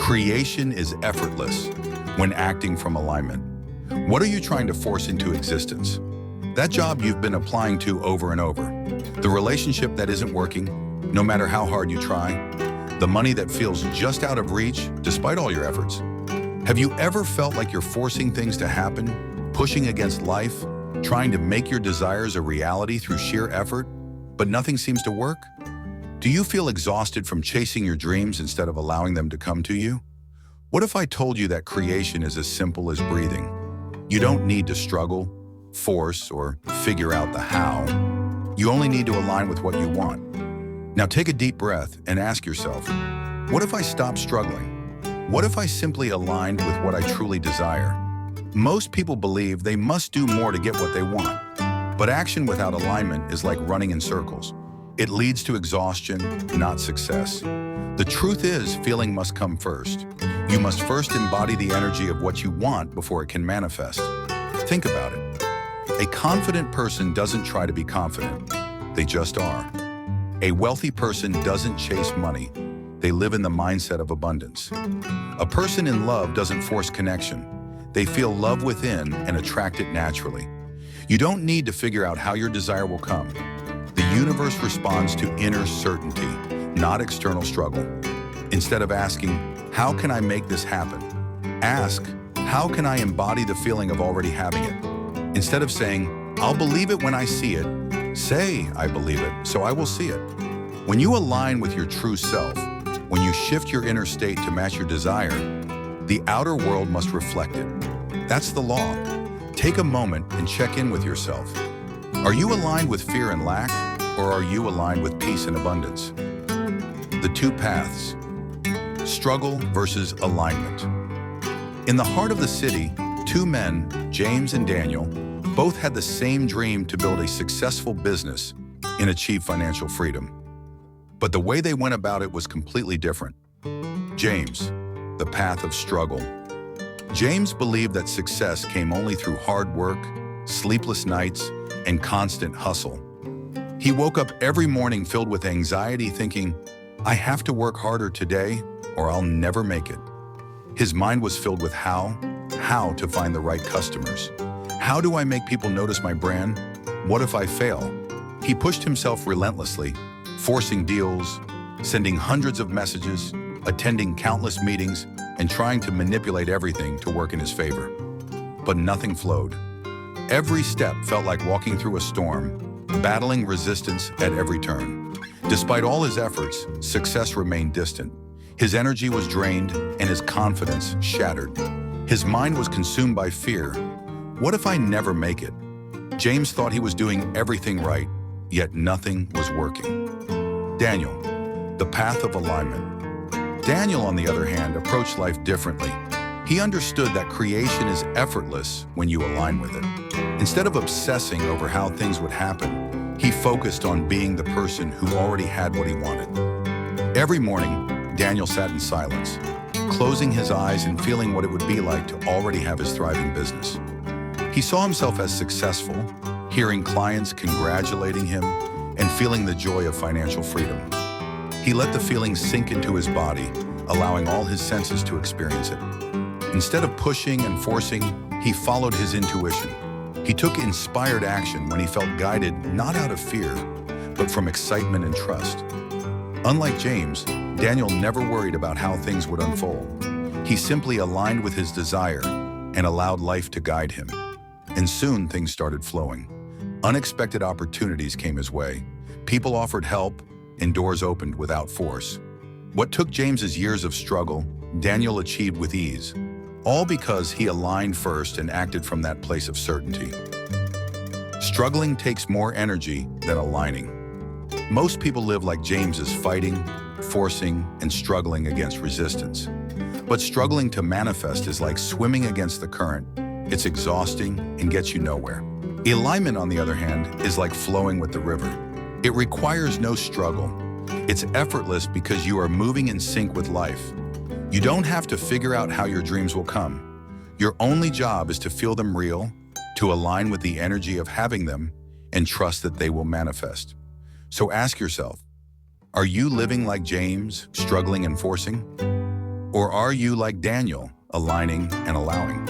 Creation is effortless when acting from alignment. What are you trying to force into existence? That job you've been applying to over and over. The relationship that isn't working, no matter how hard you try. The money that feels just out of reach, despite all your efforts. Have you ever felt like you're forcing things to happen, pushing against life, trying to make your desires a reality through sheer effort, but nothing seems to work? Do you feel exhausted from chasing your dreams instead of allowing them to come to you? What if I told you that creation is as simple as breathing? You don't need to struggle, force, or figure out the how. You only need to align with what you want. Now take a deep breath and ask yourself, what if I stopped struggling? What if I simply aligned with what I truly desire? Most people believe they must do more to get what they want. But action without alignment is like running in circles. It leads to exhaustion, not success. The truth is, feeling must come first. You must first embody the energy of what you want before it can manifest. Think about it. A confident person doesn't try to be confident. They just are. A wealthy person doesn't chase money. They live in the mindset of abundance. A person in love doesn't force connection. They feel love within and attract it naturally. You don't need to figure out how your desire will come. The universe responds to inner certainty, not external struggle. Instead of asking, how can I make this happen? Ask, how can I embody the feeling of already having it? Instead of saying, I'll believe it when I see it, say, I believe it, so I will see it. When you align with your true self, when you shift your inner state to match your desire, the outer world must reflect it. That's the law. Take a moment and check in with yourself. Are you aligned with fear and lack, or are you aligned with peace and abundance? The two paths, struggle versus alignment. In the heart of the city, two men, James and Daniel, both had the same dream to build a successful business and achieve financial freedom. But the way they went about it was completely different. James, the path of struggle. James believed that success came only through hard work, sleepless nights, and constant hustle. He woke up every morning filled with anxiety, thinking, I have to work harder today or I'll never make it. His mind was filled with how to find the right customers. How do I make people notice my brand? What if I fail? He pushed himself relentlessly, forcing deals, sending hundreds of messages, attending countless meetings, and trying to manipulate everything to work in his favor. But nothing flowed. Every step felt like walking through a storm, battling resistance at every turn. Despite all his efforts, success remained distant. His energy was drained and his confidence shattered. His mind was consumed by fear. What if I never make it? James thought he was doing everything right, yet nothing was working. Daniel, the path of alignment. Daniel, on the other hand, approached life differently. He understood that creation is effortless when you align with it. Instead of obsessing over how things would happen, he focused on being the person who already had what he wanted. Every morning, Daniel sat in silence, closing his eyes and feeling what it would be like to already have his thriving business. He saw himself as successful, hearing clients congratulating him, and feeling the joy of financial freedom. He let the feeling sink into his body, allowing all his senses to experience it. Instead of pushing and forcing, he followed his intuition. He took inspired action when he felt guided not out of fear, but from excitement and trust. Unlike James, Daniel never worried about how things would unfold. He simply aligned with his desire and allowed life to guide him. And soon things started flowing. Unexpected opportunities came his way. People offered help, and doors opened without force. What took James's years of struggle, Daniel achieved with ease, all because he aligned first and acted from that place of certainty. Struggling takes more energy than aligning. Most people live like James is fighting, forcing, and struggling against resistance. But struggling to manifest is like swimming against the current. It's exhausting and gets you nowhere. Alignment, on the other hand, is like flowing with the river. It requires no struggle. It's effortless because you are moving in sync with life. You don't have to figure out how your dreams will come. Your only job is to feel them real, to align with the energy of having them, and trust that they will manifest. So ask yourself, are you living like James, struggling and forcing? Or are you like Daniel, aligning and allowing?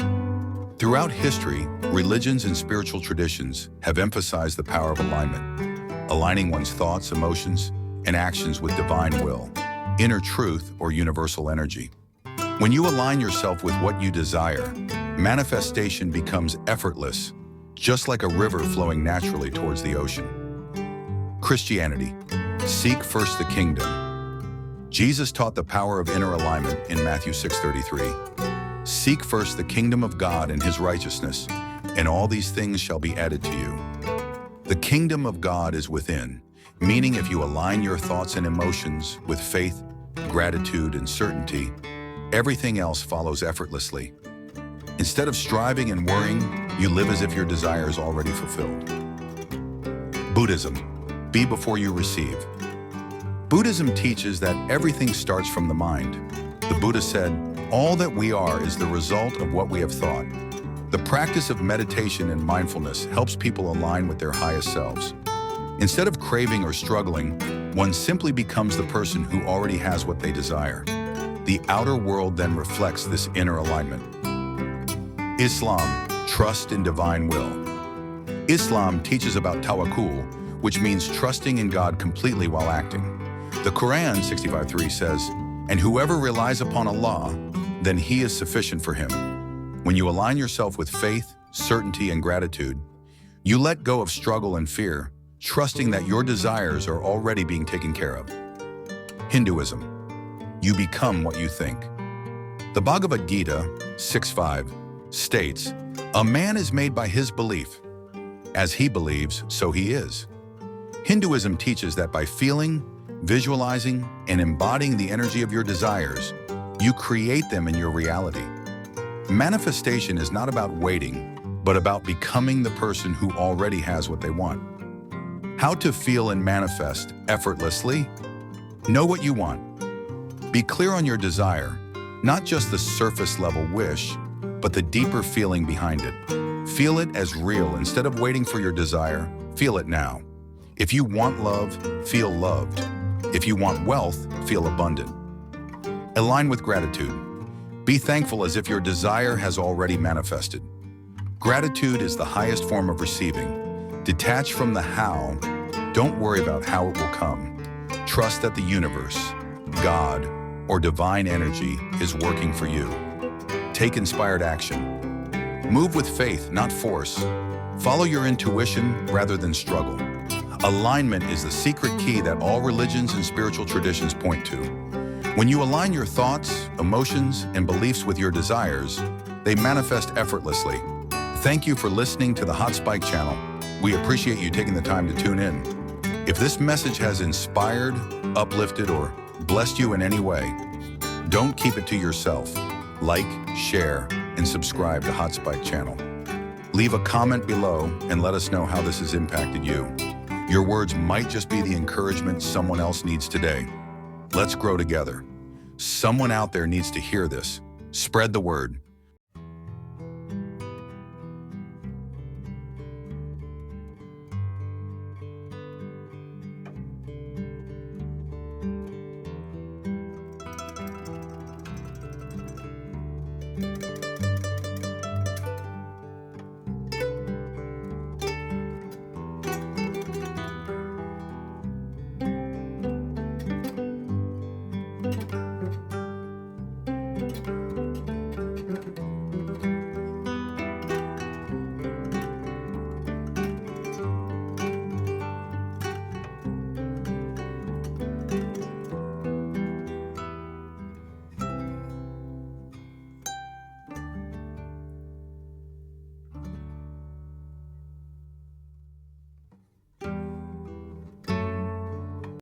Throughout history, religions and spiritual traditions have emphasized the power of alignment, aligning one's thoughts, emotions, and actions with divine will, inner truth, or universal energy. When you align yourself with what you desire, manifestation becomes effortless, just like a river flowing naturally towards the ocean. Christianity. Seek first the kingdom. Jesus taught the power of inner alignment in Matthew 6:33. Seek first the kingdom of God and his righteousness, and all these things shall be added to you. The kingdom of God is within, meaning if you align your thoughts and emotions with faith, gratitude, and certainty, everything else follows effortlessly. Instead of striving and worrying, you live as if your desire is already fulfilled. Buddhism. Be before you receive. Buddhism teaches that everything starts from the mind. The Buddha said, "All that we are is the result of what we have thought." The practice of meditation and mindfulness helps people align with their highest selves. Instead of craving or struggling, one simply becomes the person who already has what they desire. The outer world then reflects this inner alignment. Islam, trust in divine will. Islam teaches about tawakkul, which means trusting in God completely while acting. The Quran 65:3 says, "And whoever relies upon Allah, then he is sufficient for him." When you align yourself with faith, certainty, and gratitude, you let go of struggle and fear, trusting that your desires are already being taken care of. Hinduism. You become what you think. The Bhagavad Gita 6:5 states, "A man is made by his belief. As he believes, so he is." Hinduism teaches that by feeling, visualizing, and embodying the energy of your desires, you create them in your reality. Manifestation is not about waiting, but about becoming the person who already has what they want. How to feel and manifest effortlessly? Know what you want. Be clear on your desire, not just the surface level wish, but the deeper feeling behind it. Feel it as real. Instead of waiting for your desire, feel it now. If you want love, feel loved. If you want wealth, feel abundant. Align with gratitude. Be thankful as if your desire has already manifested. Gratitude is the highest form of receiving. Detach from the how. Don't worry about how it will come. Trust that the universe, God, or divine energy is working for you. Take inspired action. Move with faith, not force. Follow your intuition rather than struggle. Alignment is the secret key that all religions and spiritual traditions point to. When you align your thoughts, emotions, and beliefs with your desires, they manifest effortlessly. Thank you for listening to the Hot Spike channel. We appreciate you taking the time to tune in. If this message has inspired, uplifted, or blessed you in any way, don't keep it to yourself. Like, share, and subscribe to Hot Spike channel. Leave a comment below and let us know how this has impacted you. Your words might just be the encouragement someone else needs today. Let's grow together. Someone out there needs to hear this. Spread the word.